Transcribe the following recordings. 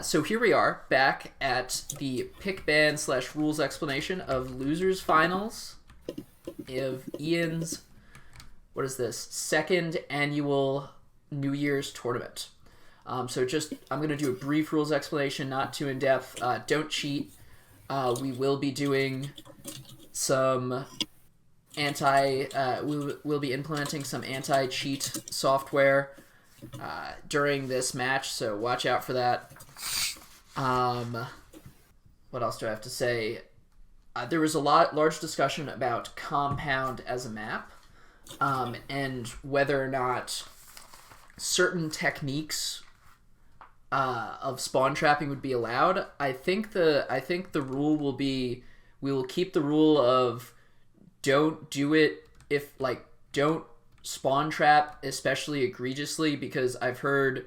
So here we are, back at the pick ban / rules explanation of Losers Finals of Ian's, what is this, second annual New Year's tournament. I'm going to do a brief rules explanation, not too in-depth. Don't cheat. We will be doing some we'll be implementing some anti-cheat software during this match, so watch out for that. What else do I have to say? There was a large discussion about Compound as a map, and whether or not certain techniques of spawn trapping would be allowed. I think the rule will be, we will keep the rule of don't do it if, like, don't spawn trap especially egregiously, because I've heard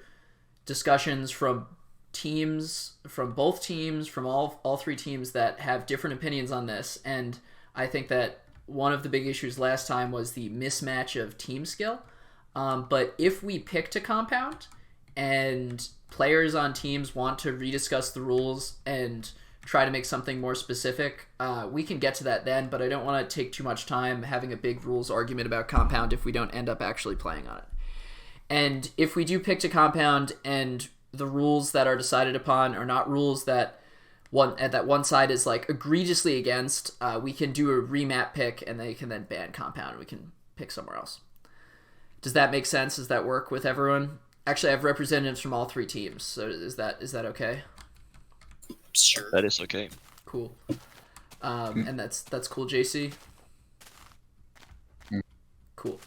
discussions from teams, from both teams, from all three teams that have different opinions on this, and I think that one of the big issues last time was the mismatch of team skill. But if we pick to Compound and players on teams want to rediscuss the rules and try to make something more specific, we can get to that then, but I don't want to take too much time having a big rules argument about Compound if we don't end up actually playing on it. And if we do pick to Compound and the rules that are decided upon are not rules that one side is like egregiously against, we can do a remap pick and they can then ban Compound and we can pick somewhere else. Does that make sense? Does that work with everyone? Actually, I have representatives from all three teams, so is that okay? Sure. That is okay. Cool. And that's cool, JC? Cool.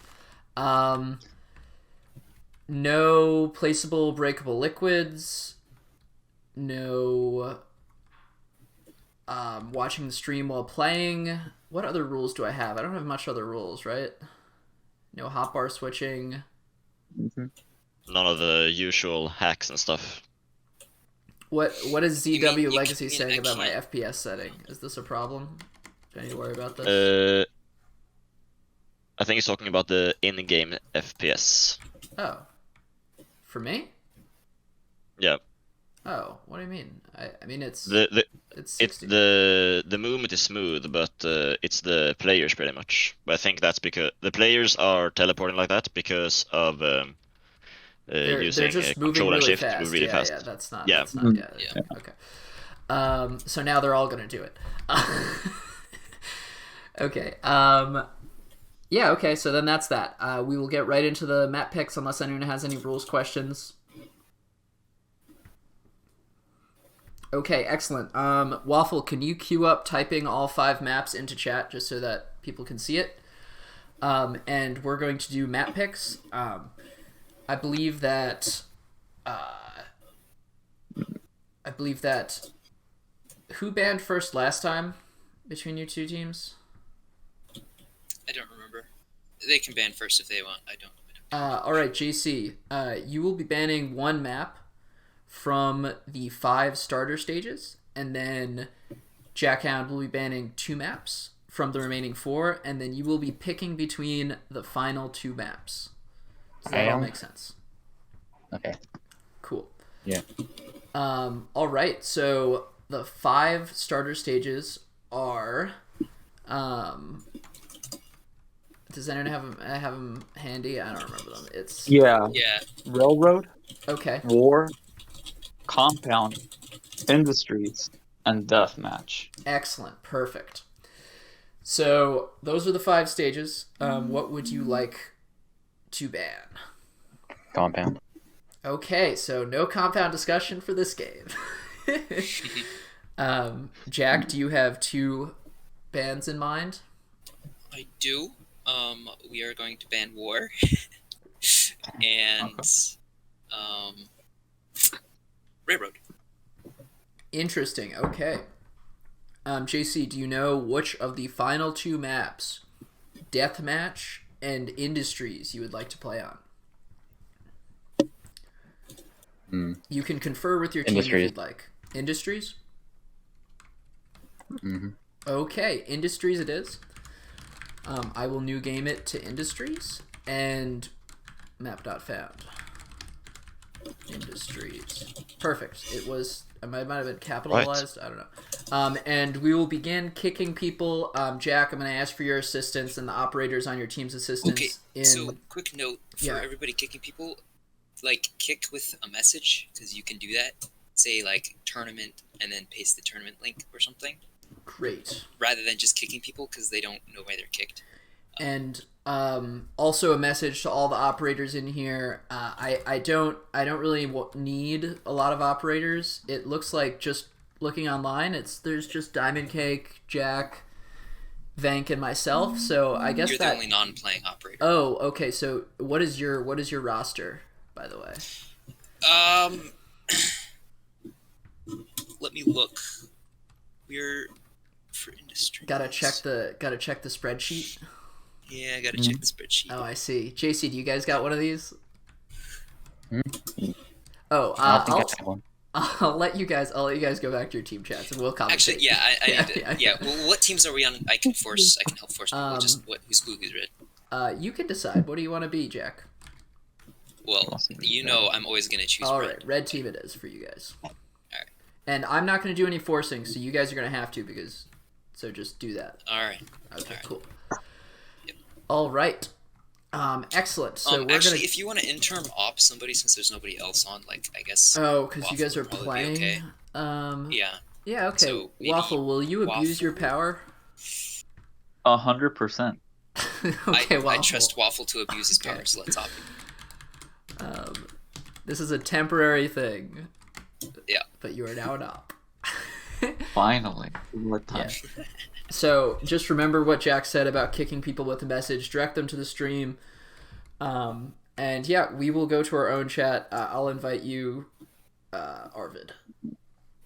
No placeable breakable liquids. No watching the stream while playing. What other rules do I have? I don't have much other rules, right? No hotbar switching. Mm-hmm. None of the usual hacks and stuff. What is ZW Legacy saying about my FPS setting? Is this a problem? Do I need to worry about this? I think he's talking about the in-game FPS. Oh. For me? Yeah. Oh, what do you mean? I mean it's 60. The movement is smooth, but it's the players pretty much. But I think that's because the players are teleporting like that because of using they're just moving control really and shift fast. to move really fast. Yeah, that's not. Yeah. Okay. So now they're all gonna do it. Okay. Yeah. Okay. So then that's that. We will get right into the map picks unless anyone has any rules questions. Okay, excellent. Waffle, can you queue up typing all 5 maps into chat just so that people can see it? And we're going to do map picks. I believe that who banned first last time between you two teams? I don't remember. They can ban first if they want. I don't. All right, JC, you will be banning 1 map from the 5 starter stages, and then Jackhound will be banning 2 maps from the remaining 4, and then you will be picking between the final 2 maps. Does that all make sense? Okay. Cool. Yeah. All right, so the 5 starter stages are... does anyone have them handy? I don't remember them. It's... Yeah. Railroad. Okay. War. Compound, Industries, and Deathmatch. Excellent. Perfect. So those are the 5 stages. What would you like to ban? Compound. Okay, so no Compound discussion for this game. Jack, do you have 2 bans in mind? I do. We are going to ban War. And Railroad. Interesting. Okay. JC, do you know which of the final 2 maps, Deathmatch and Industries, you would like to play on? You can confer with your team if you'd like. Industries? Mm-hmm. Okay, Industries it is. I will new game it to Industries and map.found. Industries. Perfect. It was. It might have been capitalized. Right. I don't know. And we will begin kicking people. Jack, I'm going to ask for your assistance and the operators on your team's assistance. Okay. So, quick note for everybody kicking people: like kick with a message because you can do that. Say like tournament and then paste the tournament link or something. Great. Rather than just kicking people because they don't know why they're kicked. And also a message to all the operators in here. I don't really need a lot of operators. It looks like, just looking online, there's just Diamond Cake, Jack, Vank, and myself. So I guess you're the only non-playing operator. Oh, okay. So what is your roster, by the way? Let me look. We're for industry. Gotta check the spreadsheet. Yeah, I gotta check the spreadsheet. Oh, I see. JC, do you guys got one of these? Oh, I don't think I have one. I'll let you guys go back to your team chats and we'll comment. Actually, yeah, I need to. Yeah, well, what teams are we on? I can help force people. Just who's blue, who's red. You can decide. What do you want to be, Jack? Well, you know I'm always gonna choose red. All right, red team it is for you guys. All right. And I'm not gonna do any forcing, so you guys are gonna have to so just do that. All right. Okay, right. Cool. Yep. All right. Excellent. So we're actually, gonna... if you want to interim op somebody since there's nobody else on, like I guess. Oh, because you guys are playing. Okay. Yeah. Yeah. Okay. So Waffle, will you abuse your power? 100%. Okay, Waffle. I trust Waffle to abuse his power, so let's op. This is a temporary thing. Yeah. But you are now an op. Finally. What time? Yeah. So just remember what Jack said about kicking people with a message. Direct them to the stream. And yeah, we will go to our own chat. I'll invite you, Arvid. So,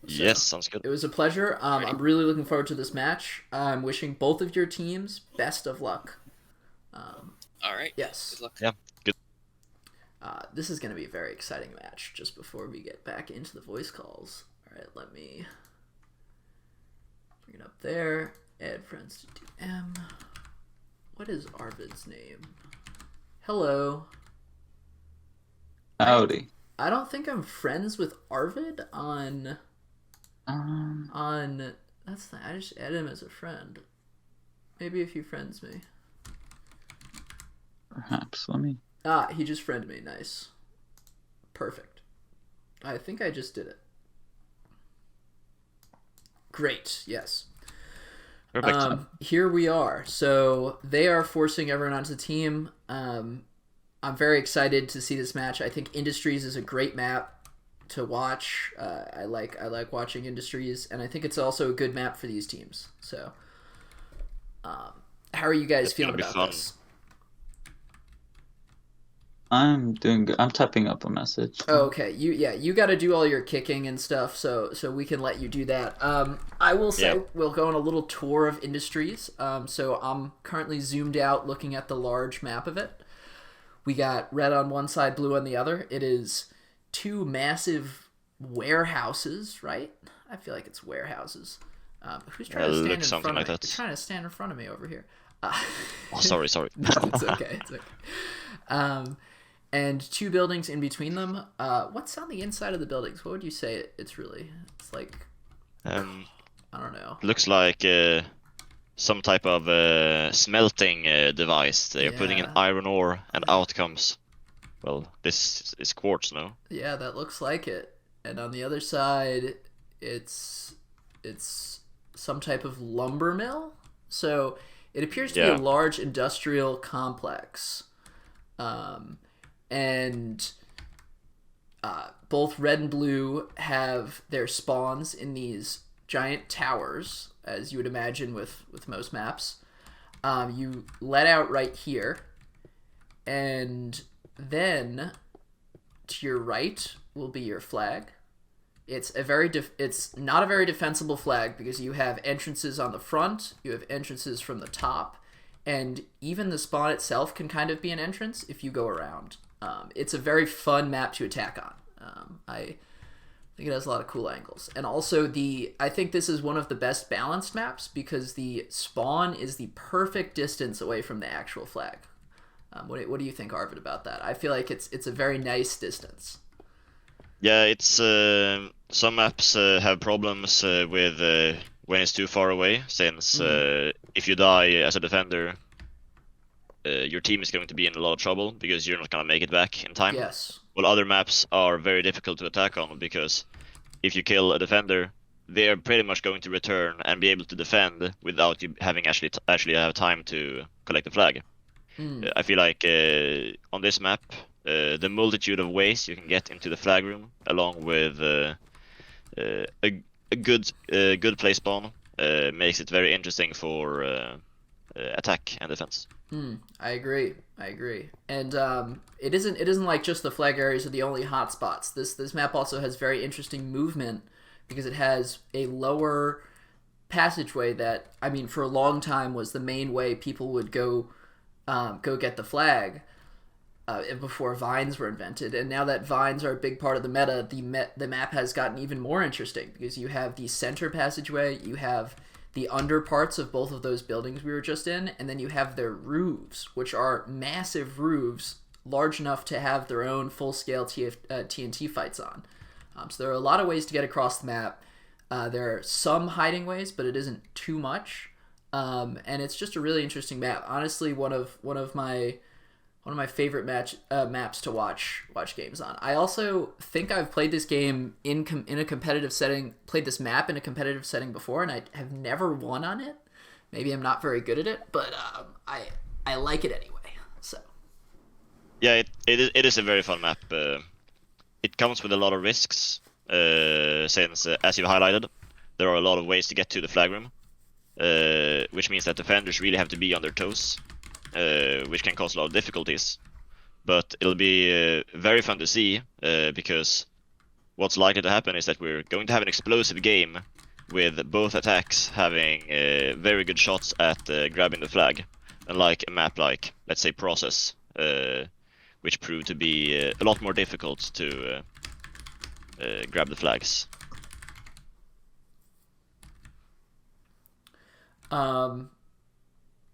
yes, sounds good. It was a pleasure. I'm really looking forward to this match. I'm wishing both of your teams best of luck. All right. Yes. Good luck. Yeah, good. This is going to be a very exciting match just before we get back into the voice calls. All right, let me bring it up there. Add friends to DM. What is Arvid's name? Hello. Howdy. I don't think I'm friends with Arvid on that's the, I just added him as a friend. Maybe if he friends me. Perhaps. Let me. He just friended me. Nice. Perfect. I think I just did it. Great. Yes. Perfect. Here we are. So they are forcing everyone onto the team. I'm very excited to see this match. I think Industries is a great map to watch. I like watching Industries, and I think it's also a good map for these teams. So, how are you guys feeling about this? I'm doing good. I'm typing up a message. Oh, okay. You got to do all your kicking and stuff, so we can let you do that. I will say we'll go on a little tour of Industries. So I'm currently zoomed out looking at the large map of it. We got red on one side, blue on the other. It is two massive warehouses, right? I feel like it's warehouses. Who's trying to stand in front of me? You're trying to stand in front of me over here. Oh, sorry. No, it's okay. It's okay. And two buildings in between them. What's on the inside of the buildings? What would you say it's really? It's like, I don't know. Looks like some type of smelting device. They're putting in iron ore, and out comes, well, this is quartz, no? Yeah, that looks like it. And on the other side, it's some type of lumber mill. So it appears to be a large industrial complex. And both red and blue have their spawns in these giant towers, as you would imagine with most maps. You let out right here, and then to your right will be your flag. It's it's not a very defensible flag because you have entrances on the front, you have entrances from the top, and even the spawn itself can kind of be an entrance if you go around. It's a very fun map to attack on. I think it has a lot of cool angles. And also I think this is one of the best balanced maps because the spawn is the perfect distance away from the actual flag. What do you think, Arvid, about that? I feel like it's a very nice distance. Yeah, it's some maps have problems with when it's too far away, since if you die as a defender, your team is going to be in a lot of trouble because you're not gonna make it back in time. Yes. While other maps are very difficult to attack on because if you kill a defender, they are pretty much going to return and be able to defend without you having actually have time to collect the flag. I feel like on this map, the multitude of ways you can get into the flag room, along with a good play spawn, makes it very interesting for attack and defense. I agree. And it isn't like just the flag areas are the only hot spots. This map also has very interesting movement because it has a lower passageway that, I mean, for a long time was the main way people would go get the flag before vines were invented. And now that vines are a big part of the meta, the map has gotten even more interesting because you have the center passageway, you have the under parts of both of those buildings we were just in, and then you have their roofs, which are massive roofs, large enough to have their own full-scale TNT fights on. So there are a lot of ways to get across the map. There are some hiding ways, but it isn't too much. And it's just a really interesting map. Honestly, one of my favorite maps to watch games on. I also think I've played this game in a competitive setting, played this map in a competitive setting before, and I have never won on it. Maybe I'm not very good at it, but I like it anyway. So yeah, it is a very fun map. It comes with a lot of risks, since as you've highlighted, there are a lot of ways to get to the flag room, which means that defenders really have to be on their toes. Which can cause a lot of difficulties. But it'll be very fun to see, because what's likely to happen is that we're going to have an explosive game with both attacks having very good shots at grabbing the flag, unlike a map like, let's say, Process, which proved to be a lot more difficult to grab the flags.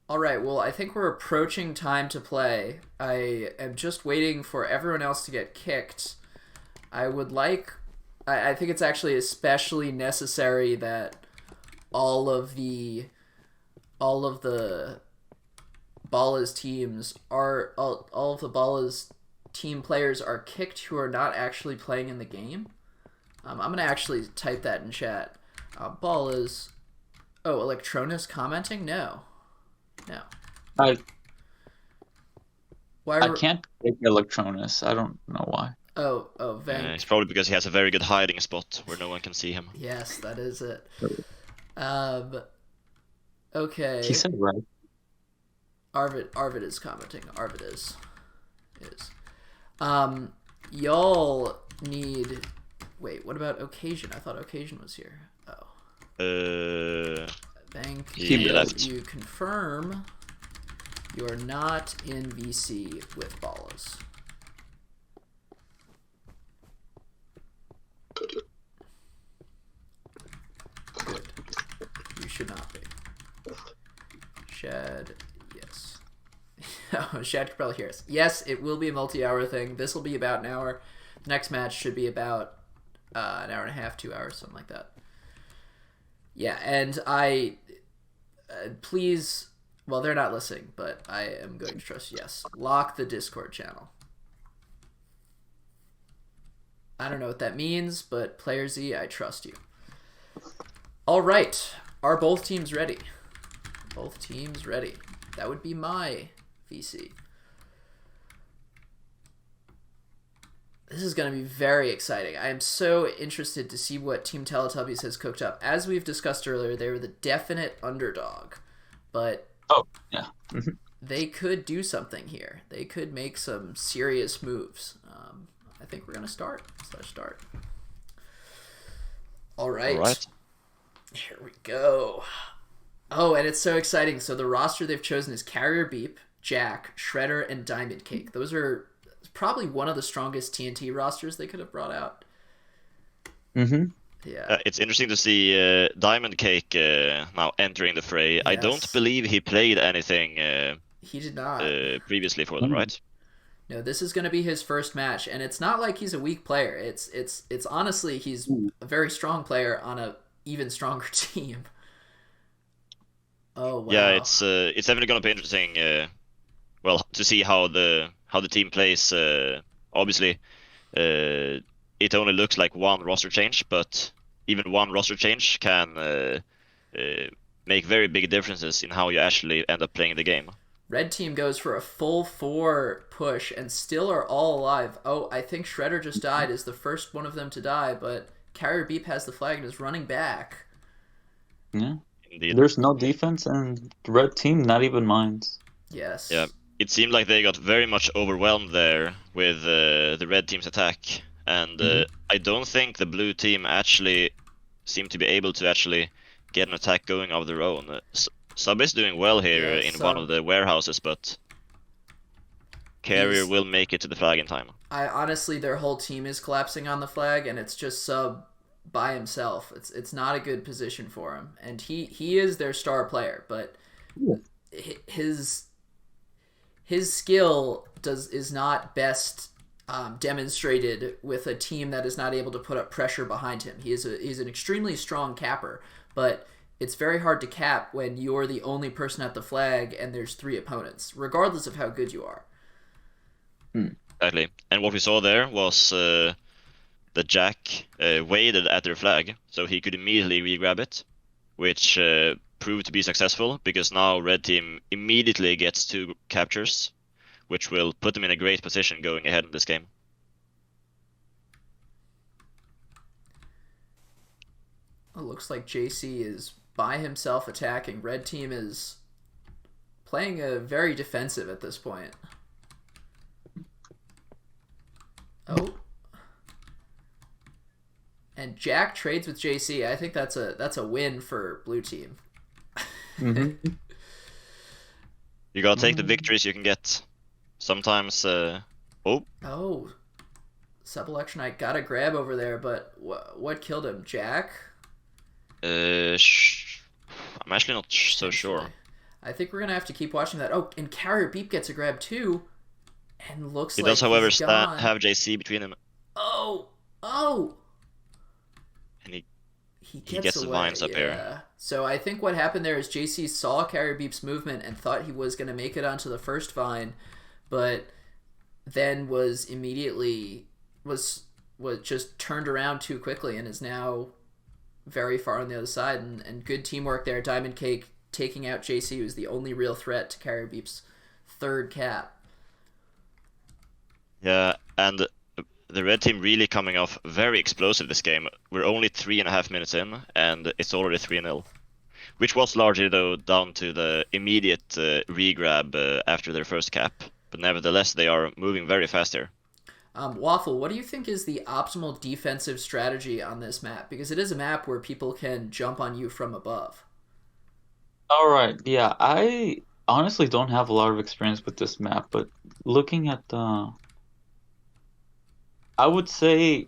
All right, well, I think we're approaching time to play. I am just waiting for everyone else to get kicked. I think it's actually especially necessary that all of the Ballas teams are all of the Ballas team players are kicked who are not actually playing in the game. I'm gonna actually type that in chat. Ballas. Oh, Electronus commenting? No. I Why? can't take Electronus. I don't know why. Oh, Vank. It's probably because he has a very good hiding spot where no one can see him. Yes, that is it. Okay. He said right. Arvid is commenting. Arvid is. Y'all need. Wait, what about Occasion? I thought Occasion was here. Oh. Thank he you. left. You confirm you're not in VC with Ballas. Good. You should not be. Shad, yes. Oh, Shad could probably hear us. Yes, it will be a multi-hour thing. This will be about an hour. The next match should be about an hour and a half, 2 hours, something like that. Yeah, and please, well, they're not listening, but I am going to trust yes. Lock the Discord channel. I don't know what that means, but Player Z, I trust you. All right, are both teams ready? Both teams ready. That would be my VC. This is going to be very exciting. I am so interested to see what Team Teletubbies has cooked up. As we've discussed earlier, they were the definite underdog, but they could do something here. They could make some serious moves. I think we're going to start. Let's start. All right. Here we go. Oh, and it's so exciting. So the roster they've chosen is Carrier Beep, Jack, Shredder, and Diamond Cake. Those are probably one of the strongest TNT rosters they could have brought out. Yeah. It's interesting to see Diamond Cake now entering the fray. Yes. I don't believe he played anything he did not previously for them, right? No, this is going to be his first match, and it's not like he's a weak player. It's honestly he's a very strong player on a even stronger team. Oh wow. Yeah, it's definitely gonna be interesting. Well, to see how the team plays. Obviously, it only looks like one roster change, but even one roster change can make very big differences in how you actually end up playing the game. Red team goes for a full 4 push and still are all alive. Oh, I think Shredder just died, is the first one of them to die, but Carrier Beep has the flag and is running back. Yeah. Indeed. There's no defense, and the red team, not even mines. Yes. Yeah, it seemed like they got very much overwhelmed there with the red team's attack, and I don't think the blue team actually seemed to be able to actually get an attack going of their own. Sub is doing well here in one of the warehouses, but Carrier will make it to the flag in time. I honestly, their whole team is collapsing on the flag, and it's just Sub by himself. It's not a good position for him, and he is their star player, but his skill is not best demonstrated with a team that is not able to put up pressure behind him. He's an extremely strong capper, but it's very hard to cap when you're the only person at the flag and there's 3 opponents, regardless of how good you are. Exactly. And what we saw there was that Jack waited at their flag, so he could immediately re-grab it, which proved to be successful, because now Red Team immediately gets 2 captures, which will put them in a great position going ahead in this game. It looks like JC is by himself attacking. Red Team is playing a very defensive at this point. Oh. And Jack trades with JC. I think that's a win for blue team. You gotta take the victories you can get. Sometimes, Oh. Sub-Electronite got a grab over there, but what killed him? Jack? I'm actually not so sure. I think we're gonna have to keep watching that. Oh, and Carrier Beep gets a grab too, and looks He like does, however, he's gone. have JC between them. Oh, And he gets the away. vines up here. So I think what happened there is JC saw Carrier Beep's movement and thought he was gonna make it onto the first vine, but then was immediately was just turned around too quickly and is now very far on the other side, and good teamwork there. Diamond Cake taking out JC, who's the only real threat to Carrier Beep's 3rd cap. Yeah, and the red team really coming off very explosive this game. We're only 3.5 minutes in, and it's already 3-0. Which was largely, though, down to the immediate re-grab after their first cap. But nevertheless, they are moving very fast here. Waffle, what do you think is the optimal defensive strategy on this map? Because it is a map where people can jump on you from above. All right, yeah, I honestly don't have a lot of experience with this map, but looking at I would say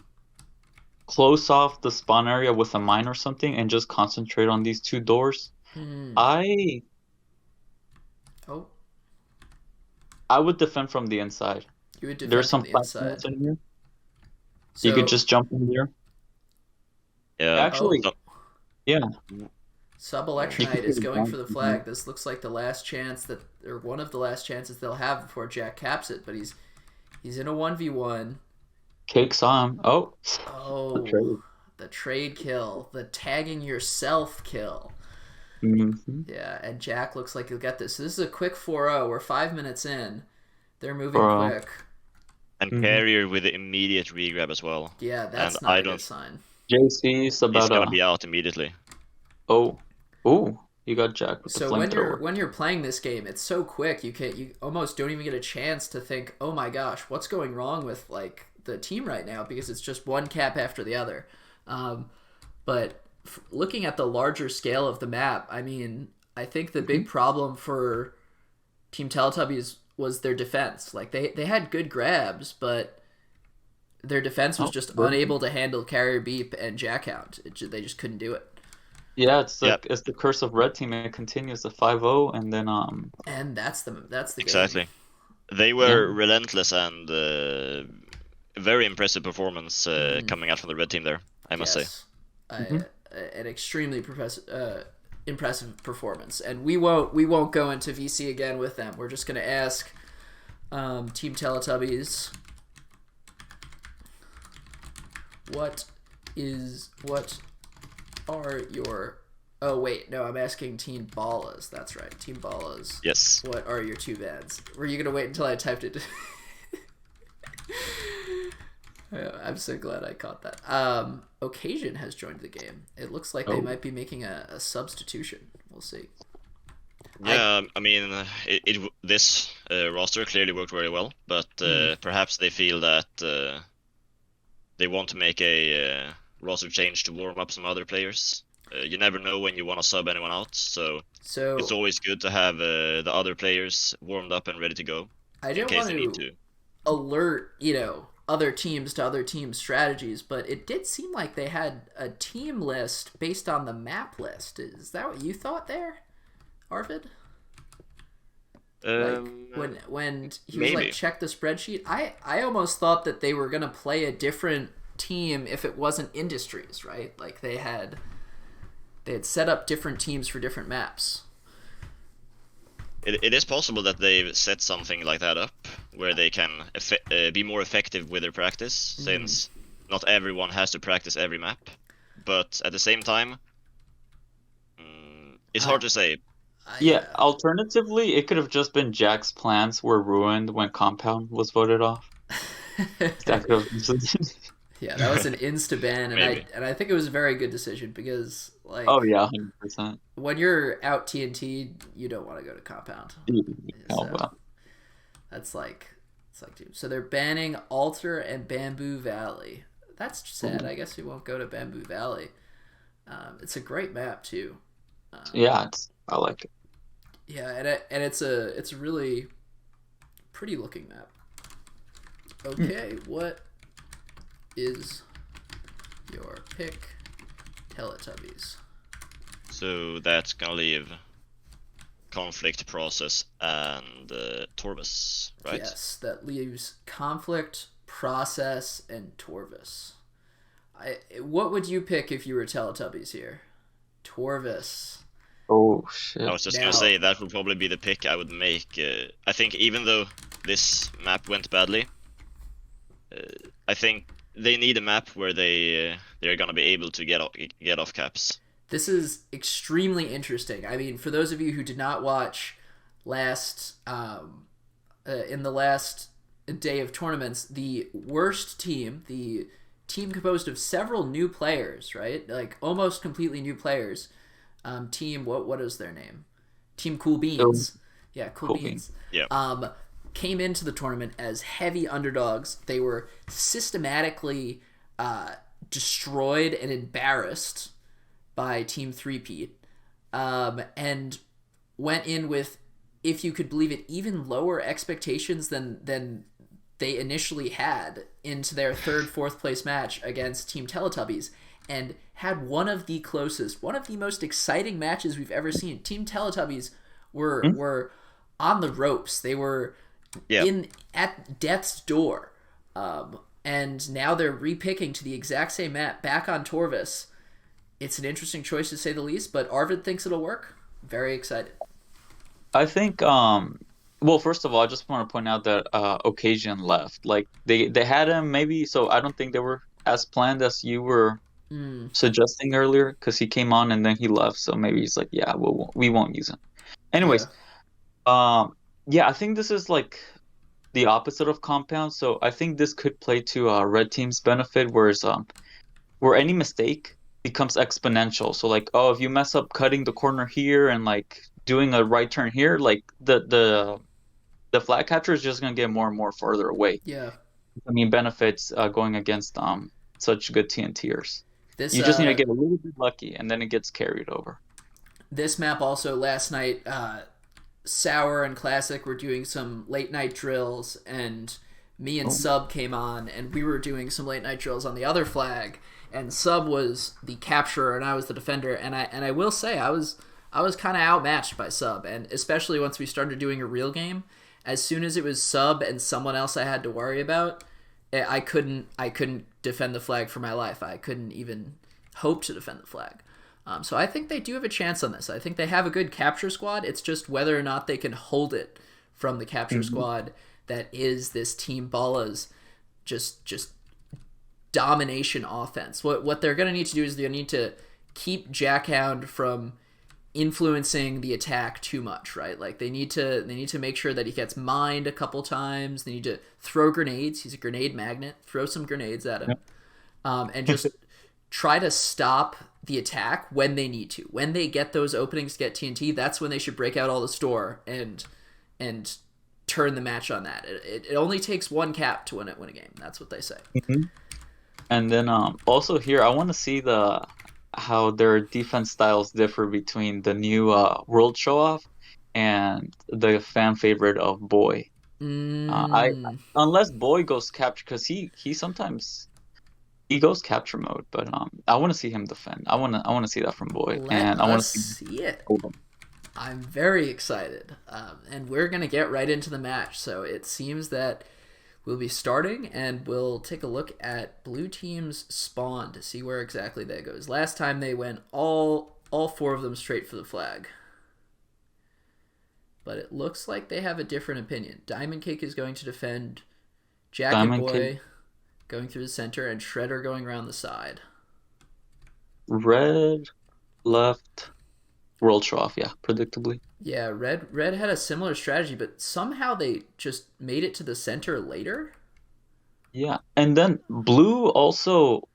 close off the spawn area with a mine or something and just concentrate on these 2 doors. I would defend from the inside. You would defend There's from some the inside. in here. So, You could just jump in here. Yeah. Actually, yeah. Sub-Electronite is going for the flag. This looks like the last chance or one of the last chances they'll have before Jack caps it, but he's in a 1v1. Cake saw him. Oh, the trade kill, the tagging yourself kill. Yeah, and Jack looks like he'll get this. So this is a quick 4-0. We're 5 minutes in. They're moving quick. And Carrier with the immediate re-grab as well. Yeah, that's not a good sign. JC's about He's gonna be out immediately. Oh, you got Jack with the flamethrower. when you're playing this game, it's so quick. You almost don't even get a chance to think, oh my gosh, what's going wrong with like the team right now, because it's just one cap after the other. But looking at the larger scale of the map, I mean, I think the big problem for Team Teletubbies was their defense. Like they had good grabs, but their defense was just unable to handle Carrier Beep and Jackhound. They just couldn't do it. Yeah, it's the curse of Red Team. It continues to 5-0, and then and that's the exactly. game. They were relentless and very impressive performance coming out from the red team there, I must say. An extremely impressive performance, and we won't go into VC again with them. We're just going to ask Team Teletubbies, what are your... Oh, wait, no, I'm asking Team Ballas. That's right, Team Ballas. Yes. What are your two bans? Were you going to wait until I typed it? I'm so glad I caught that. Occasion has joined the game. It looks like they might be making a substitution. We'll see. Yeah, I mean, this roster clearly worked very well, but perhaps they feel that they want to make a roster change to warm up some other players. You never know when you want to sub anyone out, so it's always good to have the other players warmed up and ready to go in case they need to alert, other teams to other teams' strategies, but it did seem like they had a team list based on the map list. Is that what you thought there, Arvid? When he was like, check the spreadsheet, I almost thought that they were gonna play a different team if it wasn't Industries, right? Like they had set up different teams for different maps. It is possible that they've set something like that up where they can be more effective with their practice, since not everyone has to practice every map. But at the same time, it's hard to say. Alternatively, it could have just been Jack's plans were ruined when Compound was voted off. That could have... Yeah, that was an insta ban, and I think it was a very good decision because, like, 100%. When you're out TNT, you don't want to go to Compound. That's like, dude. So they're banning Alter and Bamboo Valley. That's sad. I guess we won't go to Bamboo Valley. It's a great map too. I like it. Yeah, and it's a really pretty looking map. Okay, what is your pick, Teletubbies? So that's gonna leave Conflict, Process, and Torvus, right? Yes, that leaves Conflict, Process, and Torvus. What would you pick if you were Teletubbies here? Torvus. Oh shit! I was just gonna say that would probably be the pick I would make. I think even though this map went badly, I think they need a map where they're gonna be able to get off caps. This is extremely interesting. I mean, for those of you who did not watch in the last day of tournaments, the worst team, the team composed of several new players, right? Like almost completely new players. Team, what is their name? Team Cool Beans. Yeah, Cool Beans. Yeah. Came into the tournament as heavy underdogs. They were systematically destroyed and embarrassed by Team Threepeat, and went in with, if you could believe it, even lower expectations than they initially had into their third, fourth place match against Team Teletubbies, and had one of the most exciting matches we've ever seen. Team Teletubbies were on the ropes. They were at death's door, and now they're repicking to the exact same map back on Torvus. It's an interesting choice to say the least, but Arvid thinks it'll work. Very excited. I think well, first of all, I just want to point out that Occasion left. Like they had him maybe, so I don't think they were as planned as you were suggesting earlier, because he came on and then he left, so maybe he's like, we won't use him. Anyways, I think this is like the opposite of Compound, so I think this could play to Red Team's benefit, whereas where any mistake becomes exponential. So like, if you mess up cutting the corner here and like doing a right turn here, like the flag catcher is just gonna get more and more farther away. Yeah. I mean, benefits going against such good TNTers. You just need to get a little bit lucky, and then it gets carried over. This map also, last night, Sour and Classic were doing some late night drills, and me and Sub came on, and we were doing some late night drills on the other flag, and Sub was the capturer and I was the defender, and I will say I was kind of outmatched by Sub, and especially once we started doing a real game, As soon as it was Sub and someone else I had to worry about, I couldn't defend the flag for my life. I couldn't even hope to defend the flag. So I think they do have a chance on this. I think they have a good capture squad. It's just whether or not they can hold it from the capture squad that is this Team Ballas just domination offense. What they're going to need to do is they're going to need to keep Jackhound from influencing the attack too much, right? Like they need to make sure that he gets mined a couple times. They need to throw grenades. He's a grenade magnet. Throw some grenades at him. And just try to stop the attack when they need to. When they get those openings to get TNT, that's when they should break out all the store and turn the match on that. It only takes one cap to win a game. That's what they say. And then also here, I want to see how their defense styles differ between the new World Show Off and the fan favorite of Boy. Unless Boy goes capture, because he sometimes he goes capture mode, but I want to see him defend. I want to see that from Boy, I want to see it. I'm very excited, and we're gonna get right into the match. So it seems that we'll be starting, and we'll take a look at blue team's spawn to see where exactly that goes. Last time they went all four of them straight for the flag, but it looks like they have a different opinion. Diamond Cake is going to defend. Jack and Boy going through the center, and Shredder going around the side. Red left. World Show Off, yeah, predictably. Yeah, Red had a similar strategy, but somehow they just made it to the center later. Yeah, and then Blue also,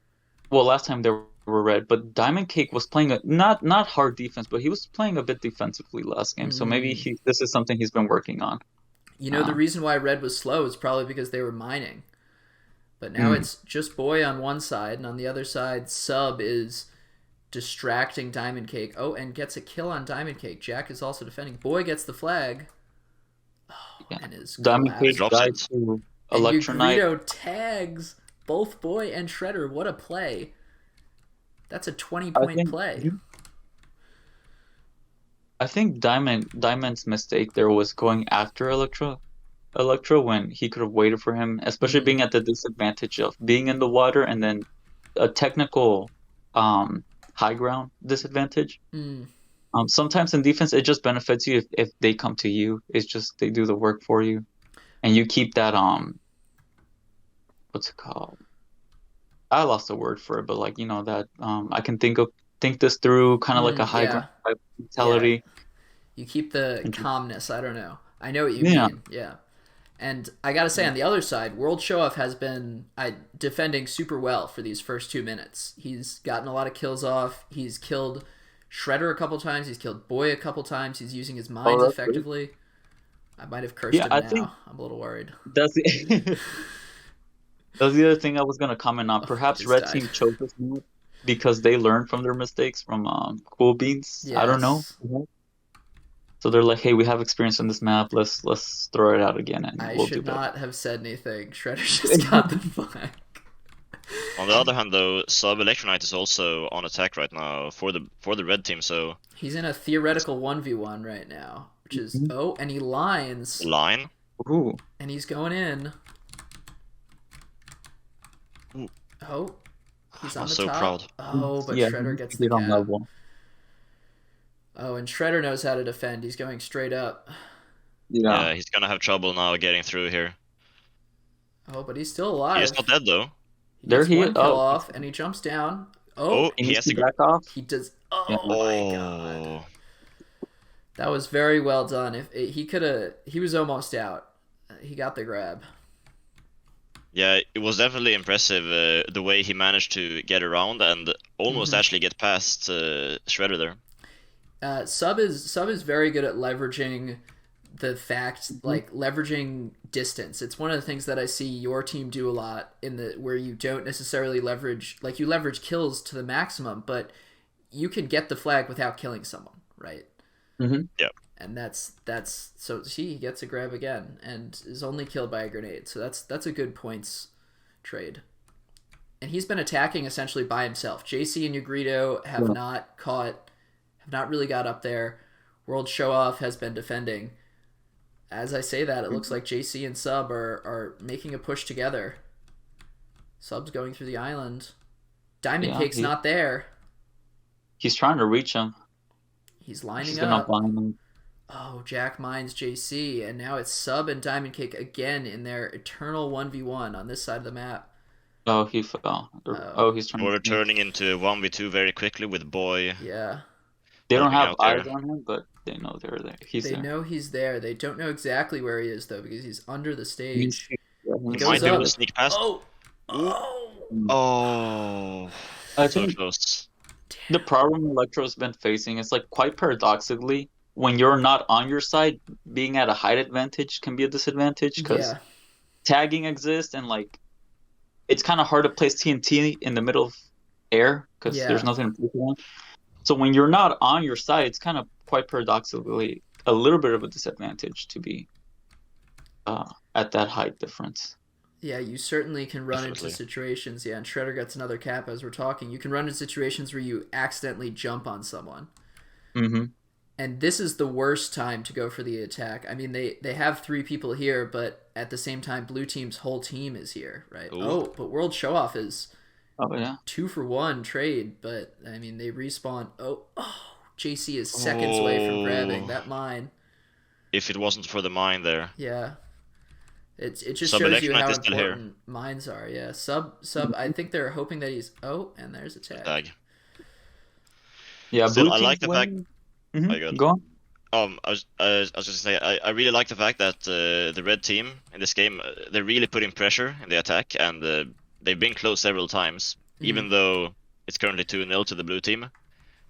well, last time they were Red, but Diamond Cake was playing a not hard defense, but he was playing a bit defensively last game. So maybe this is something he's been working on. You know, the reason why Red was slow is probably because they were mining. But now it's just Boy on one side, and on the other side, Sub is distracting Diamond Cake. Oh, and gets a kill on Diamond Cake. Jack is also defending. Boy gets the flag. And is Diamond Cake died to Electronite. Ugrito tags both Boy and Shredder. What a play. That's a 20-point play. I think Diamond's mistake there was going after Electra when he could have waited for him, especially being at the disadvantage of being in the water and then a technical high ground disadvantage. Sometimes in defense it just benefits you if they come to you. It's just they do the work for you, and you keep that what's it called? I lost the word for it, but like that I can think this through, kind of like a high ground type mentality. Yeah. You keep the calmness. I don't know. I know what you mean. Yeah. And I gotta say, on the other side, World Show Off has been defending super well for these first 2 minutes. He's gotten a lot of kills off. He's killed Shredder a couple times. He's killed Boy a couple times. He's using his mines effectively. Good. I might have cursed him now. I'm a little worried. That's the other thing I was gonna comment on. Perhaps Red Team chose this move because they learned from their mistakes from Cool Beans. Yes. I don't know. So they're like, hey, we have experience on this map. Let's throw it out again, and we'll do that. I should not have said anything. Shredder just got the flag. On the other hand, though, Sub Electronite is also on attack right now for the red team. So he's in a theoretical 1v1 right now, which is and he lines. Line. Ooh. And he's going in. Ooh. Oh, he's on I'm the so top. Proud. Oh, but Shredder gets the on level. Oh, and Shredder knows how to defend. He's going straight up. Yeah, he's gonna have trouble now getting through here. Oh, but he's still alive. He's not dead though. He gets one kill off, and he jumps down. Oh, he has to back off. He does. Oh my god. That was very well done. He was almost out. He got the grab. Yeah, it was definitely impressive the way he managed to get around and almost actually get past Shredder there. Sub is very good at leveraging the fact, like leveraging distance. It's one of the things that I see your team do a lot where you don't necessarily leverage, like you leverage kills to the maximum, but you can get the flag without killing someone, right? Yep. And that's so he gets a grab again and is only killed by a grenade. So that's a good points trade. And he's been attacking essentially by himself. JC and Ugrito have not really got up there. World Show Off has been defending. as I say that, it looks like JC and Sub are making a push together. Sub's going through the island. Diamond Cake's not there. He's trying to reach him. He's lining He's up. gonna blind him. Oh, Jack mines JC, and now it's Sub and Diamond Cake again in their eternal 1v1 on this side of the map. Oh, he fell. Oh, he's trying. We're turning into 1v2 very quickly with Boy. Yeah. They don't have eyes there. on him, but they know they're there. They know he's there. They don't know exactly where he is, though, because he's under the stage. He might be able to sneak past. Oh! I So think close. the problem Electro's been facing is like quite paradoxically, when you're not on your side, being at a height advantage can be a disadvantage because tagging exists and like it's kind of hard to place TNT in the middle of air because there's nothing to place it on. So when you're not on your side, it's kind of quite paradoxically a little bit of a disadvantage to be at that height difference. Yeah, you certainly can run into situations. Yeah, and Shredder gets another cap as we're talking. You can run into situations where you accidentally jump on someone. Mm-hmm. And this is the worst time to go for the attack. I mean, they have 3 people here, but at the same time, blue team's whole team is here, right? Ooh. Oh, but World Show-Off is 2-for-1 trade, but, I mean, they respawn. Oh, JC is seconds away from grabbing that mine. If it wasn't for the mine there. Yeah. It just Sub shows you how is still important mines are. Yeah, Sub. I think they're hoping that he's. Oh, and there's a tag. Yeah, Still, I like the fact. Mm-hmm. Go on. I was just gonna say I really like the fact that the red team in this game they're really putting pressure in the attack and they've been close several times. Even though it's currently 2-0 to the blue team,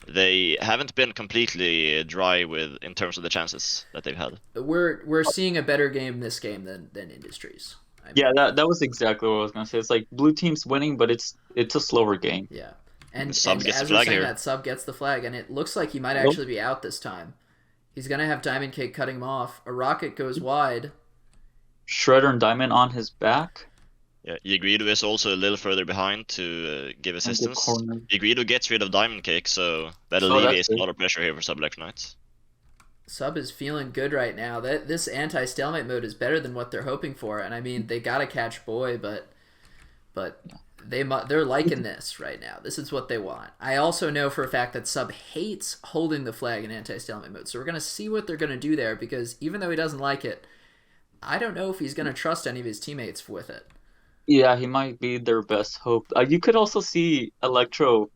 they haven't been completely dry in terms of the chances that they've had. We're seeing a better game this game than Industries. I mean, that was exactly what I was gonna say. It's like blue team's winning, but it's a slower game. Yeah, and Sub gets as the we're flag saying here. that, Sub gets the flag, and it looks like he might actually be out this time. He's gonna have Diamond Cake cutting him off. A rocket goes wide. Shredder and Diamond on his back. Yeah, Yegrido is also a little further behind to give assistance. Yegrido gets rid of Diamond Cake, so that alleviates a lot of pressure here for Sub Electronites. Sub is feeling good right now. This anti-stalemate mode is better than what they're hoping for, and I mean they gotta catch Boy, but they're liking this right now. This is what they want. I also know for a fact that Sub hates holding the flag in anti-stalemate mode, so we're gonna see what they're gonna do there because even though he doesn't like it, I don't know if he's gonna trust any of his teammates with it. Yeah, he might be their best hope. You could also see Electro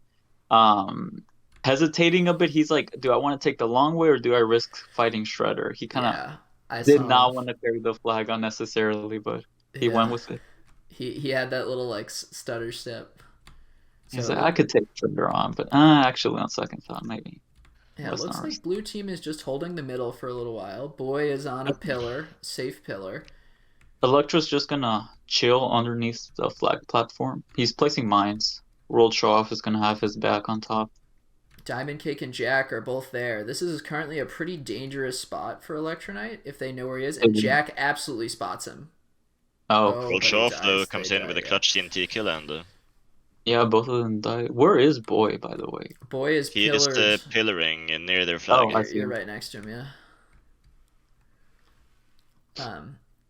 hesitating a bit. He's like, do I want to take the long way or do I risk fighting Shredder? He kind of did not want to carry the flag unnecessarily, but he went with it. He had that little like stutter step. So, he's like, I could take Shredder on, but actually on second thought, maybe. Yeah, it looks like blue team is just holding the middle for a little while. Boy is on a pillar, safe pillar. Electro's just gonna chill underneath the flag platform. He's placing mines. World Show-Off is gonna have his back on top. Diamond Cake and Jack are both there. This is currently a pretty dangerous spot for Electronite if they know where he is, and Jack absolutely spots him. World Show-Off though comes in with a clutch TNT kill and. Yeah, both of them die. Where is Boy, by the way? Boy is He is pillaring near their flag. Oh, I see. You're right next to him, yeah.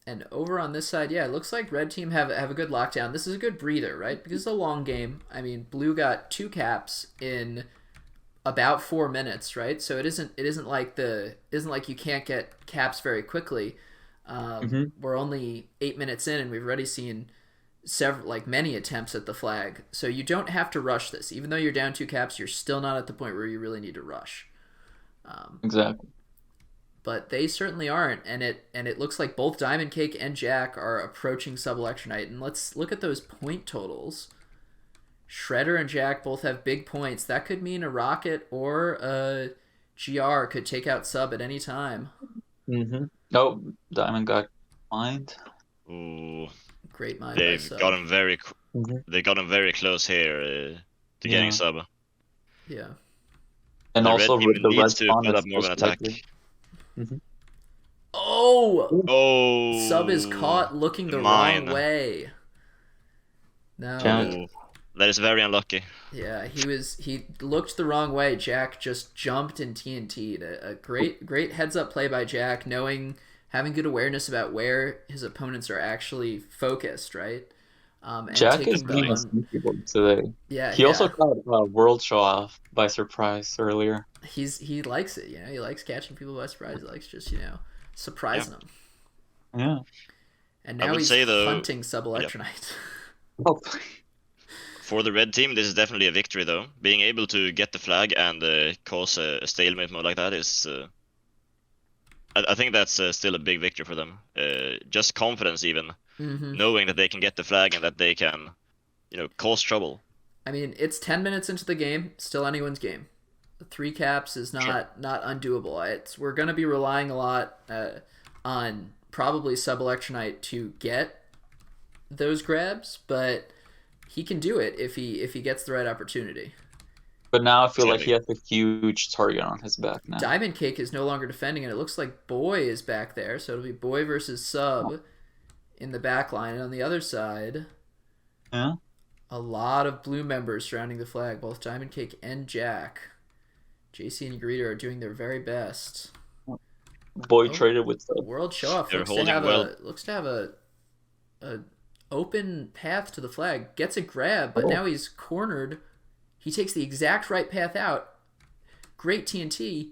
And over on this side, yeah, it looks like red team have a good lockdown. This is a good breather, right? Because it's a long game. I mean, blue got 2 caps in about 4 minutes, right? So it isn't like you can't get caps very quickly. We're only 8 minutes in, and we've already seen many attempts at the flag. So you don't have to rush this. Even though you're down 2 caps, you're still not at the point where you really need to rush. Exactly. But they certainly aren't, and it looks like both Diamond Cake and Jack are approaching Sub Electronite. And let's look at those point totals. Shredder and Jack both have big points. That could mean a Rocket or a GR could take out Sub at any time. Oh, Diamond got mined. Ooh, great mine. They've got him very. They got him very close here to getting Sub. Yeah. And the also red with the red to put up more of an attack. Oh! Sub is caught looking the wrong way. No. That is very unlucky. Yeah, he looked the wrong way. Jack just jumped and TNT'd. A great heads up play by Jack, knowing having good awareness about where his opponents are actually focused, right? And Jack is taking being them a sneaky boy today. yeah, He also yeah. caught World Show off by surprise earlier. He likes it, He likes catching people by surprise. He likes just surprising them. Yeah. And I now would he's say, though, hunting Sub Electronite. Oh, for the red team, this is definitely a victory, though. Being able to get the flag and cause a stalemate mode like that is... I think that's still a big victory for them. Just confidence, even. Knowing that they can get the flag and that they can, cause trouble. I mean, it's 10 minutes into the game, still anyone's game. The 3 caps is not undoable. We're going to be relying a lot on probably Sub Electronite to get those grabs, but he can do it if he gets the right opportunity. But now I feel like he has a huge target on his back now. Diamond Cake is no longer defending, and it looks like Boy is back there, so it'll be Boy versus Sub in the back line. And on the other side, yeah, a lot of blue members surrounding the flag. Both Diamond Cake and Jack. JC and Greeter are doing their very best. Boy traded with Sub. World Show Off looks to have a open path to the flag. Gets a grab, but now he's cornered. He takes the exact right path out. Great TNT.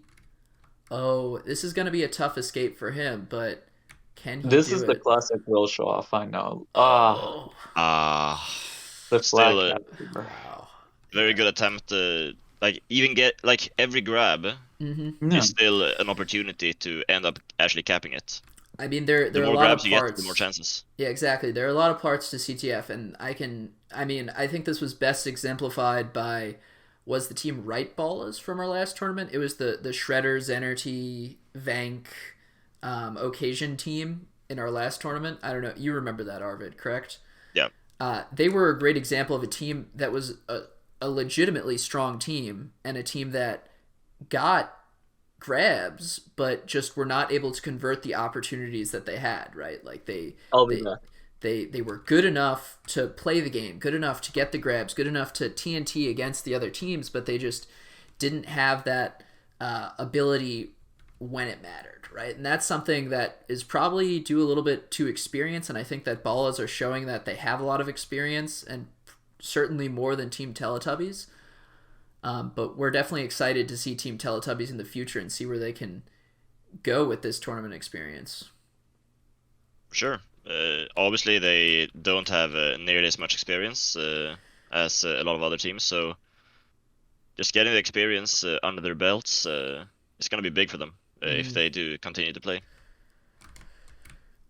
Oh, this is going to be a tough escape for him, but can he This do is it? the classic World Show Off, I know. The still wow. very good attempt. Even get every grab is still an opportunity to end up actually capping it. I mean, there the are more a lot grabs of you parts. get, the more chances. Yeah, exactly. There are a lot of parts to CTF, and I think this was best exemplified by was the team Right Ballas from our last tournament. It was the Shredder, Zenerty, Vank, Occasion team in our last tournament. I don't know. You remember that, Arvid, correct? Yeah. They were a great example of a team that was a legitimately strong team and a team that got grabs but just were not able to convert the opportunities that they had, right? Like they were good enough to play the game, good enough to get the grabs, good enough to TNT against the other teams, but they just didn't have that ability when it mattered, right? And that's something that is probably due a little bit to experience, and I think that Ballas are showing that they have a lot of experience, and certainly more than Team Teletubbies. But we're definitely excited to see Team Teletubbies in the future and see where they can go with this tournament experience. Sure. Obviously, they don't have nearly as much experience as a lot of other teams, so just getting the experience under their belts is going to be big for them if they do continue to play.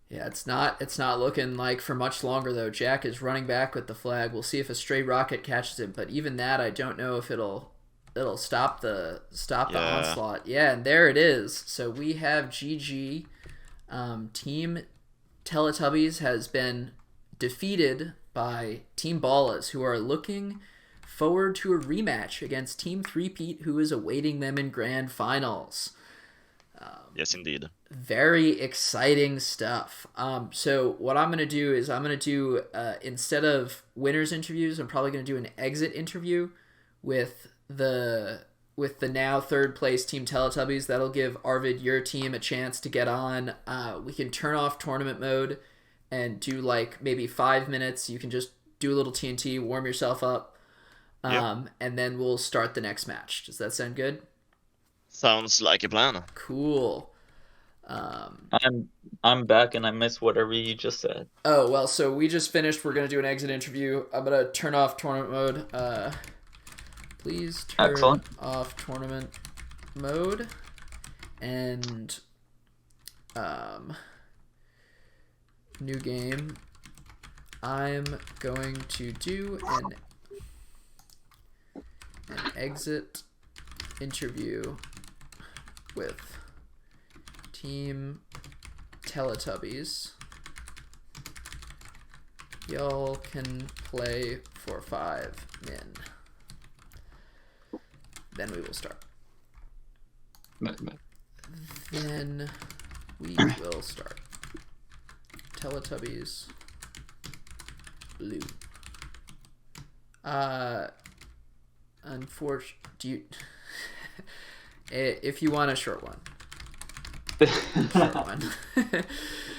Yeah, it's not looking like for much longer though. Jack is running back with the flag. We'll see if a stray rocket catches him, but even that, I don't know if it'll stop the onslaught. Yeah, and there it is. So we have GG. Team Teletubbies has been defeated by Team Ballas, who are looking forward to a rematch against Team Threepeat, who is awaiting them in grand finals. Yes, indeed. Very exciting stuff. So what I'm going to do is instead of winners interviews, I'm probably going to do an exit interview with the now third place Team Teletubbies. That'll give Arvid, your team, a chance to get on. We can turn off tournament mode and do maybe 5 minutes. You can just do a little TNT, warm yourself up, and then we'll start the next match. Does that sound good? Sounds like a plan. Cool. I'm back and I missed whatever you just said. Oh, well, so we just finished. We're going to do an exit interview. I'm going to turn off tournament mode. Please turn off tournament mode. And new game. I'm going to do an exit interview with Team Teletubbies. Y'all can play for 5 min. Then we will start. Then we will start. Teletubbies blue. Unfortunately, if you want a short one. short one.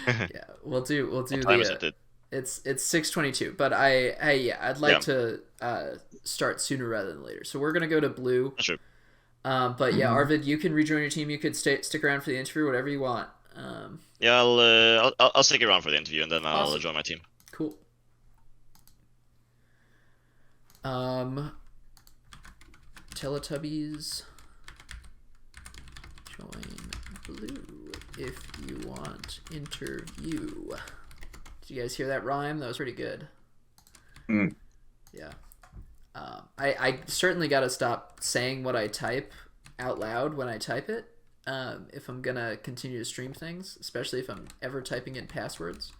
Yeah, we'll do What time is the. it? It's 6:22, but I'd like to start sooner rather than later. So we're gonna go to blue. Sure. But yeah, Arvid, you can rejoin your team. You could stick around for the interview, whatever you want. Yeah, I'll stick around for the interview and then I'll Awesome. join my team. Cool. Teletubbies, join blue if you want interview. Did you guys hear that rhyme? That was pretty good. Yeah. I certainly got to stop saying what I type out loud when I type it. If I'm gonna continue to stream things, especially if I'm ever typing in passwords.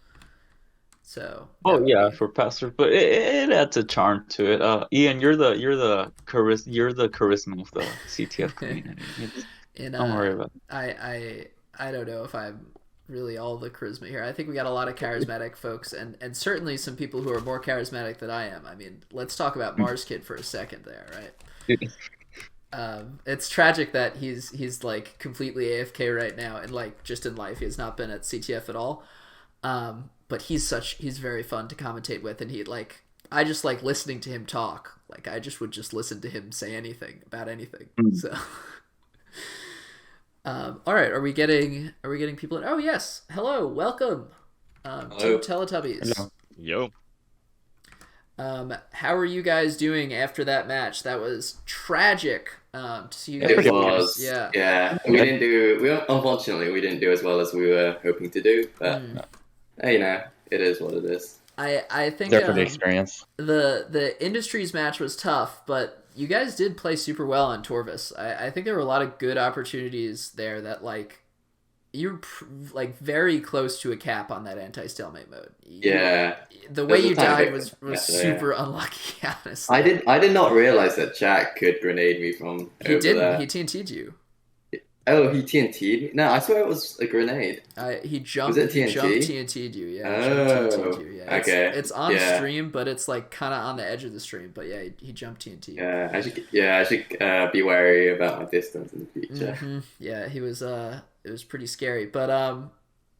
So. Oh yeah, for password, but it adds a charm to it. Ian, you're the charisma of the CTF community. Don't worry about it. I don't know if I'm really all the charisma here. I think we got a lot of charismatic folks, and certainly some people who are more charismatic than I am. I mean, let's talk about Mars Kid for a second there, right? It's tragic that he's like completely AFK right now, and like just in life, he has not been at CTF at all. But he's very fun to commentate with, and I just like listening to him talk. Like I just would just listen to him say anything about anything. So. All right, are we getting people in? Oh yes, hello, welcome, Team Teletubbies. Hello. Yo. How are you guys doing after that match? That was tragic. To see you guys. It was. Yeah. Unfortunately we didn't do as well as we were hoping to do, but you know, it is what it is. I think There for the experience. the industries match was tough, but you guys did play super well on Torvis. I think there were a lot of good opportunities there that like you're like very close to a cap on that anti-stalemate mode. The way you died was super unlucky, honestly. I did not realize that Jack could grenade me from He over didn't. there. He TNT'd you. Oh, he TNT'd me? No, I swear it was a grenade. He jumped. Was it TNT? He jumped TNT'd you. Yeah. Oh, jumped TNT'd you. Yeah. okay. It's on Yeah. stream, but it's like kind of on the edge of the stream. But yeah, he jumped TNT. Yeah, I should be wary about my distance in the future. Mm-hmm. Yeah, he was. It was pretty scary, but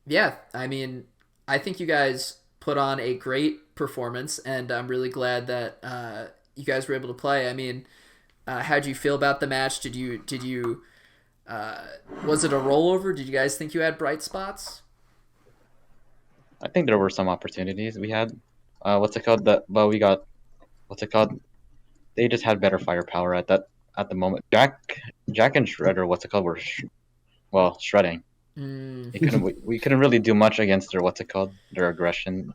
yeah. I mean, I think you guys put on a great performance, and I'm really glad that you guys were able to play. I mean, how'd you feel about the match? Did you was it a rollover? Did you guys think you had bright spots? I think there were some opportunities we had. What's it called? We got. What's it called? They just had better firepower at the moment. Jack and Shredder. What's it called? Were shredding. We couldn't really do much against their aggression,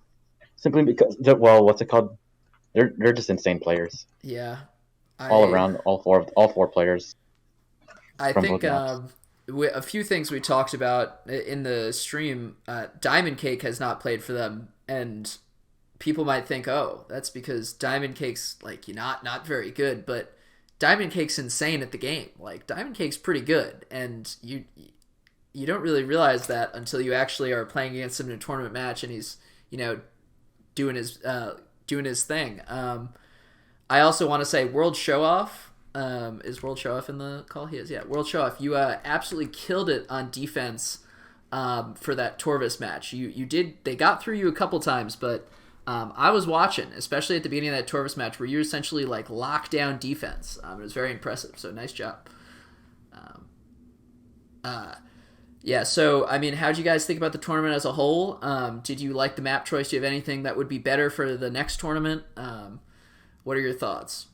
simply because they're just insane players. Yeah. All around, all four players. I think a few things we talked about in the stream. Diamond Cake has not played for them, and people might think, oh, that's because Diamond Cake's like not very good, but Diamond Cake's insane at the game. Like Diamond Cake's pretty good, and you don't really realize that until you actually are playing against him in a tournament match, and he's doing his thing. I also want to say World Show Off. Is World Show Off in the call? He is. Yeah, World Show Off. You absolutely killed it on defense for that Torvis match. You did. They got through you a couple times, but I was watching, especially at the beginning of that Torvis match, where you essentially like locked down defense. It was very impressive. So nice job. Yeah. So I mean, how'd you guys think about the tournament as a whole? Did you like the map choice? Do you have anything that would be better for the next tournament? What are your thoughts?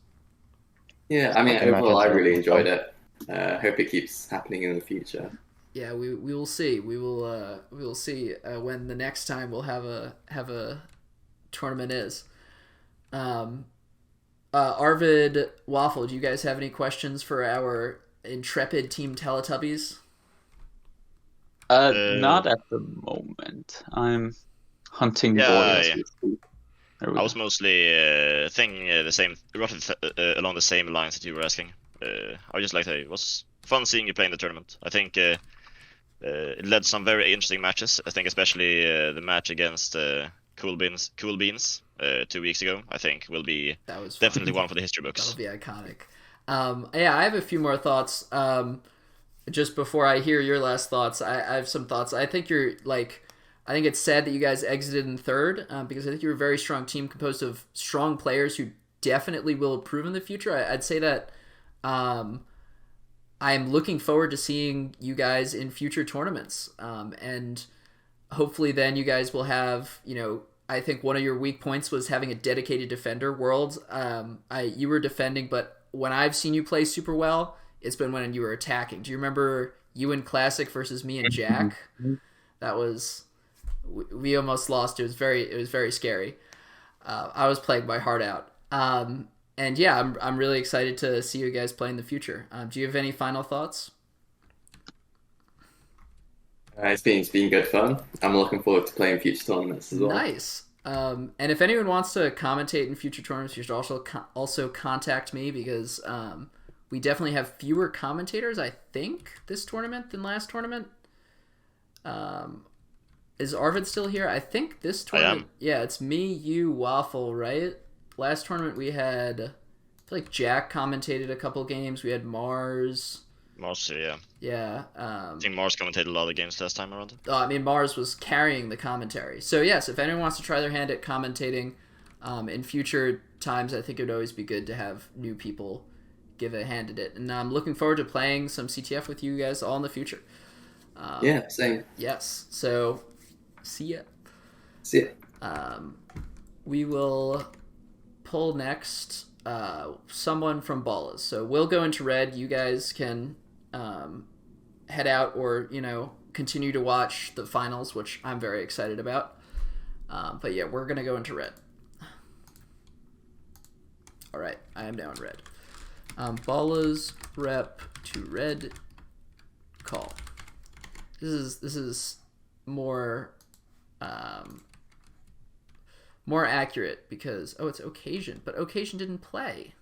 Yeah, I mean, overall, I really enjoyed it. Hope it keeps happening in the future. Yeah, we will see. We will see when the next time we'll have a tournament is. Arvid, Waffle, do you guys have any questions for our intrepid Team Teletubbies? Not at the moment. I'm hunting boys. I was mostly thinking roughly along the same lines that you were asking. I just liked it was fun seeing you play in the tournament. I think it led some very interesting matches. I think especially the match against Cool Beans 2 weeks ago. I think will be definitely one for the history books. That'll be iconic. Yeah, I have a few more thoughts. just before I hear your last thoughts, I have some thoughts. I think you're like, I think it's sad that you guys exited in third because I think you're a very strong team composed of strong players who definitely will improve in the future. I'd say that I'm looking forward to seeing you guys in future tournaments, and hopefully then you guys will have, I think one of your weak points was having a dedicated defender. Worlds, you were defending, but when I've seen you play super well, it's been when you were attacking. Do you remember you in Classic versus me and Jack? That was, we almost lost. It was very scary. I was playing my heart out. And yeah, I'm really excited to see you guys play in the future. Do you have any final thoughts? It's been good fun. I'm looking forward to playing future tournaments as well. Nice. And if anyone wants to commentate in future tournaments, you should also contact me because we definitely have fewer commentators, I think, this tournament than last tournament. Is Arvid still here? I think this tournament. Yeah, it's me, you, Waffle, right? Last tournament we had, I feel like Jack commentated a couple games. We had Mars. Mars, yeah. Yeah. I think Mars commentated a lot of games last time around. I mean, Mars was carrying the commentary. So yes, if anyone wants to try their hand at commentating in future times, I think it would always be good to have new people give a hand at it. And I'm looking forward to playing some CTF with you guys all in the future. Yeah, same. Yes. So, see ya. See ya. We will pull next someone from Ballas. So we'll go into red. You guys can head out or, continue to watch the finals, which I'm very excited about. But yeah, we're going to go into red. All right, I am now in red. Ballas rep to red call. This is more more accurate because it's Occasion, but Occasion didn't play.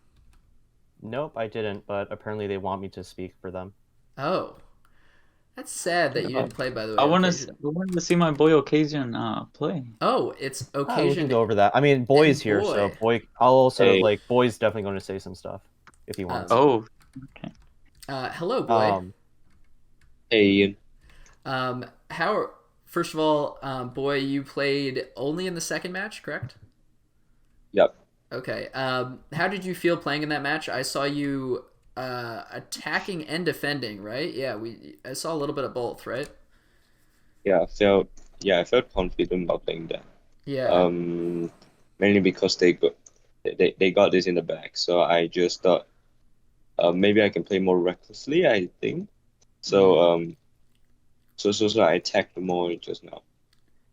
Nope, I didn't, but apparently they want me to speak for them. Oh, that's sad that you didn't play. By the way, I wanted to see my boy Occasion play. Oh, it's We Occasion. can go over that. I mean, Boy's here, Boy. so I'll also Hey. Boy's definitely going to say some stuff if he wants. Oh, Hello, Boy. Hey, Ian. First of all, Boy, you played only in the second match, correct? Yep. Okay. How did you feel playing in that match? I saw you attacking and defending, right? Yeah, I saw a little bit of both, right? Yeah, I felt confident about playing that. Yeah. Mainly because they got this in the bag, so I just thought maybe I can play more recklessly. I think so. So I attacked more just now.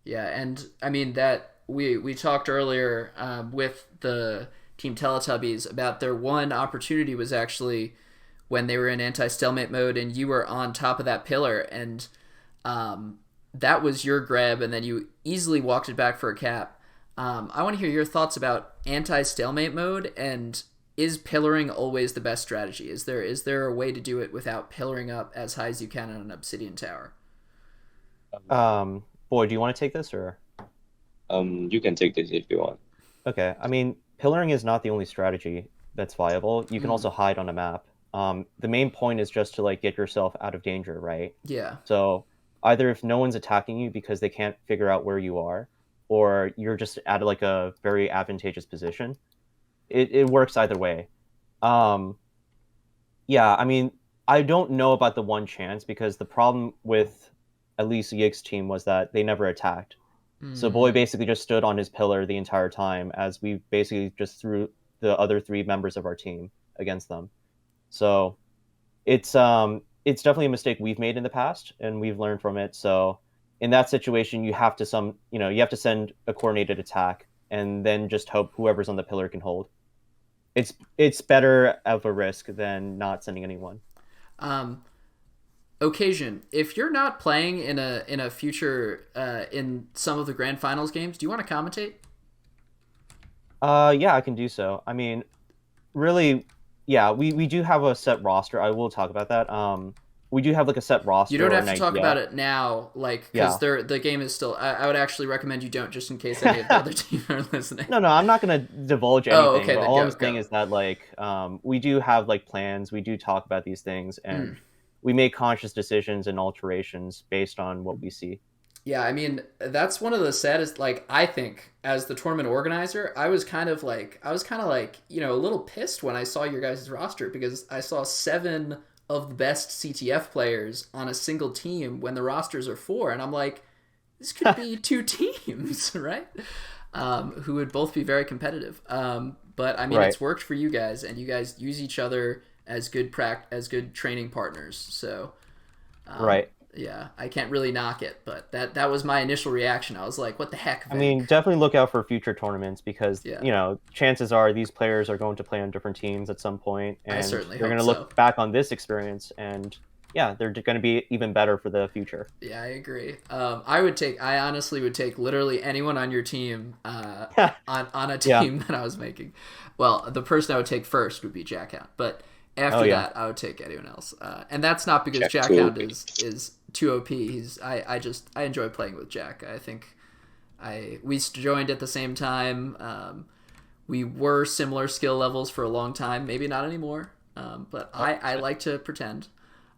Yeah, and I mean that we talked earlier with the Team Teletubbies about their one opportunity was actually when they were in anti-stalemate mode and you were on top of that pillar and that was your grab and then you easily walked it back for a cap. I want to hear your thoughts about anti-stalemate mode and is pillaring always the best strategy? Is there a way to do it without pillaring up as high as you can on an obsidian tower? Boy, do you want to take this or? You can take this if you want. Okay, I mean, pillaring is not the only strategy that's viable. You can also hide on a map. The main point is just to get yourself out of danger, right? Yeah. So either if no one's attacking you because they can't figure out where you are, or you're just at a very advantageous position, it works either way. Yeah, I mean, I don't know about the one chance because the problem with at least Yig's team was that they never attacked. So Boy basically just stood on his pillar the entire time as we basically just threw the other three members of our team against them. So it's definitely a mistake we've made in the past and we've learned from it. So in that situation, you have to send a coordinated attack and then just hope whoever's on the pillar can hold. It's better of a risk than not sending anyone. Occasion, if you're not playing in a future in some of the grand finals games, do you want to commentate? Yeah, I can do so. I mean, really, yeah, we do have a set roster. I will talk about that. We do have a set roster. You don't have to talk about it now, because the game is still. I would actually recommend you don't, just in case any of the other team are listening. No, I'm not gonna divulge anything. Oh, okay. But all I'm saying is that we do have plans. We do talk about these things, and we make conscious decisions and alterations based on what we see. Yeah, I mean, that's one of the saddest, like, I think, as the tournament organizer, I was kind of like, you know, a little pissed when I saw your guys' roster, because I saw 7 of the best CTF players on a single team when the rosters are 4, and I'm like, this could be 2 teams, right? Who would both be very competitive. But I mean, it's worked for you guys, and you guys use each other as good training partners. So, yeah, I can't really knock it, but that was my initial reaction. I was like, "What the heck?" Vic? I mean, definitely look out for future tournaments, because you know, chances are these players are going to play on different teams at some point, and they're going to look back on this experience, and yeah, they're going to be even better for the future. Yeah, I agree. I honestly would take literally anyone on your team on a team that I was making. Well, the person I would take first would be Jackhound, but after that, I would take anyone else. And that's not because Jackhound is too OP. I enjoy playing with Jack. I think we joined at the same time. We were similar skill levels for a long time. Maybe not anymore. But I like to pretend.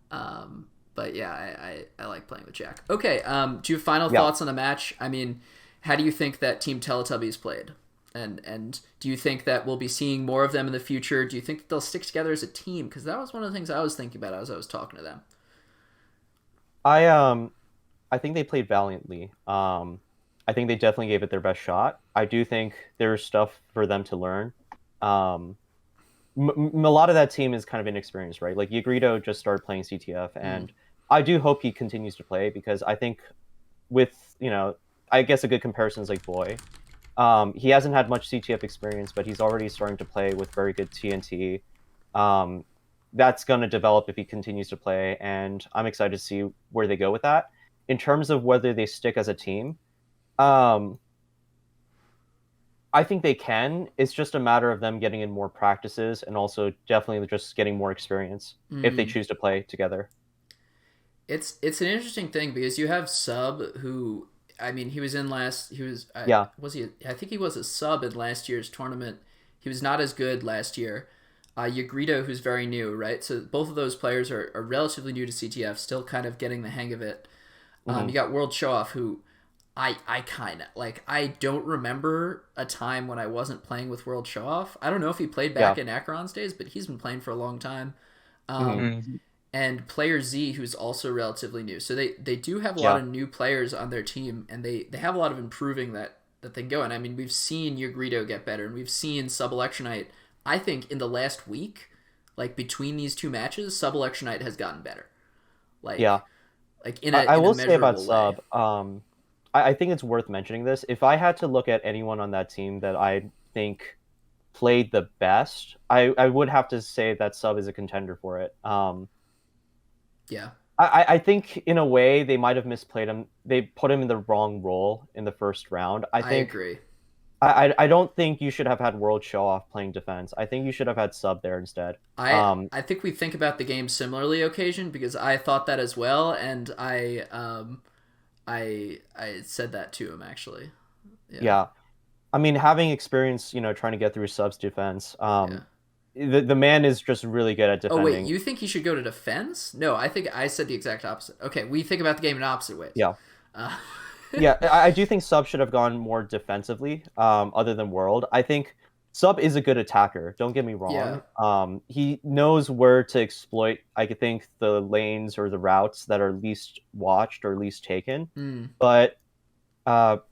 But yeah, I like playing with Jack. Okay. Do you have final thoughts on the match? I mean, how do you think that Team Teletubbies played? And do you think that we'll be seeing more of them in the future? Do you think that they'll stick together as a team? Because that was one of the things I was thinking about as I was talking to them. I think they played valiantly. I think they definitely gave it their best shot. I do think there's stuff for them to learn. A lot of that team is kind of inexperienced, right? Like Yagrito just started playing CTF, and I do hope he continues to play, because I think with, you know, I guess a good comparison is like Boy. He hasn't had much CTF experience, but he's already starting to play with very good TNT. That's going to develop if he continues to play, and I'm excited to see where they go with that. In terms of whether they stick as a team, I think they can. It's just a matter of them getting in more practices, and also definitely just getting more experience if they choose to play together. It's an interesting thing, because you have Sub, who, I mean, was he? I think he was a sub in last year's tournament. He was not as good last year. Yagrito, who's very new, right? So both of those players are relatively new to CTF, still kind of getting the hang of it. You got World Show Off, who I kind of like. I don't remember a time when I wasn't playing with World Show Off. I don't know if he played back in Acheron's days, but he's been playing for a long time. And Player Z, who's also relatively new. So they do have a lot of new players on their team, and they have a lot of improving that they go. And I mean, we've seen Yagrito get better, and we've seen Sub Electronite. I think in the last week, like between these 2 matches, Sub Electronite has gotten better. I will say about Sub, I think it's worth mentioning this. If I had to look at anyone on that team that I think played the best, I would have to say that Sub is a contender for it. I think in a way they might have misplayed him. They put him in the wrong role in the first round. I agree. I don't think you should have had World Show Off playing defense. I think you should have had Sub there instead. I think we think about the game similarly occasion, because I thought that as well, and I said that to him actually. Yeah. I mean, having experience, you know, trying to get through Sub's defense, the man is just really good at defending. Oh wait, you think he should go to defense? No, I think I said the exact opposite. Okay, we think about the game in opposite ways. Yeah. Yeah, I do think Sub should have gone more defensively, other than World. I think Sub is a good attacker, don't get me wrong. Yeah. He knows where to exploit, I think, the lanes or the routes that are least watched or least taken. But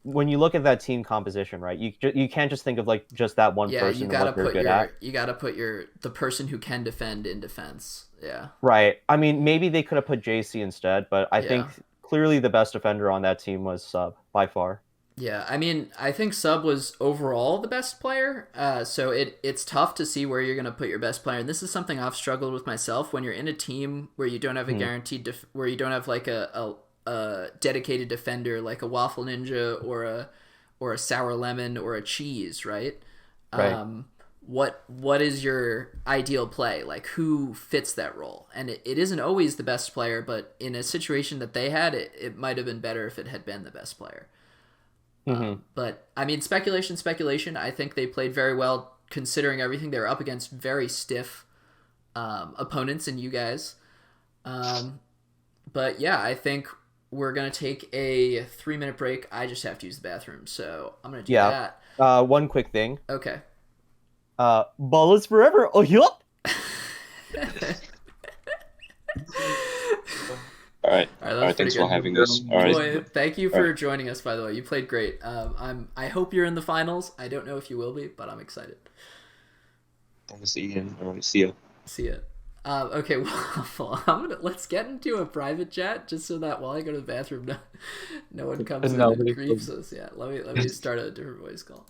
when you look at that team composition, right, you can't just think of like just that one person and what they're good at. You got to put the person who can defend in defense. Yeah. Right. I mean, maybe they could have put JC instead, but I think clearly the best defender on that team was Sub by far. Yeah, I mean, I think Sub was overall the best player, so it's tough to see where you're going to put your best player. And this is something I've struggled with myself. When you're in a team where you don't have a guaranteed, where you don't have like a dedicated defender, like a Waffle Ninja or a Sour Lemon or a Cheese, right? What is your ideal play? Like, who fits that role? And it isn't always the best player, but in a situation that they had, it might have been better if it had been the best player. But I mean, speculation. I think they played very well considering everything. They were up against very stiff opponents and you guys. But yeah, I think we're gonna take a 3-minute break. I just have to use the bathroom, so I'm gonna do that. One quick thing. Okay. Ballas forever. Oh, yup. All right. Thanks Thanks for having us. All right. Boy, thank you for joining us. By the way, you played great. I hope you're in the finals. I don't know if you will be, but I'm excited. I want to see you. I want to see you. See it. Okay, well, let's get into a private chat just so that while I go to the bathroom, no one comes in and griefs us. Yeah, let me start a different voice call.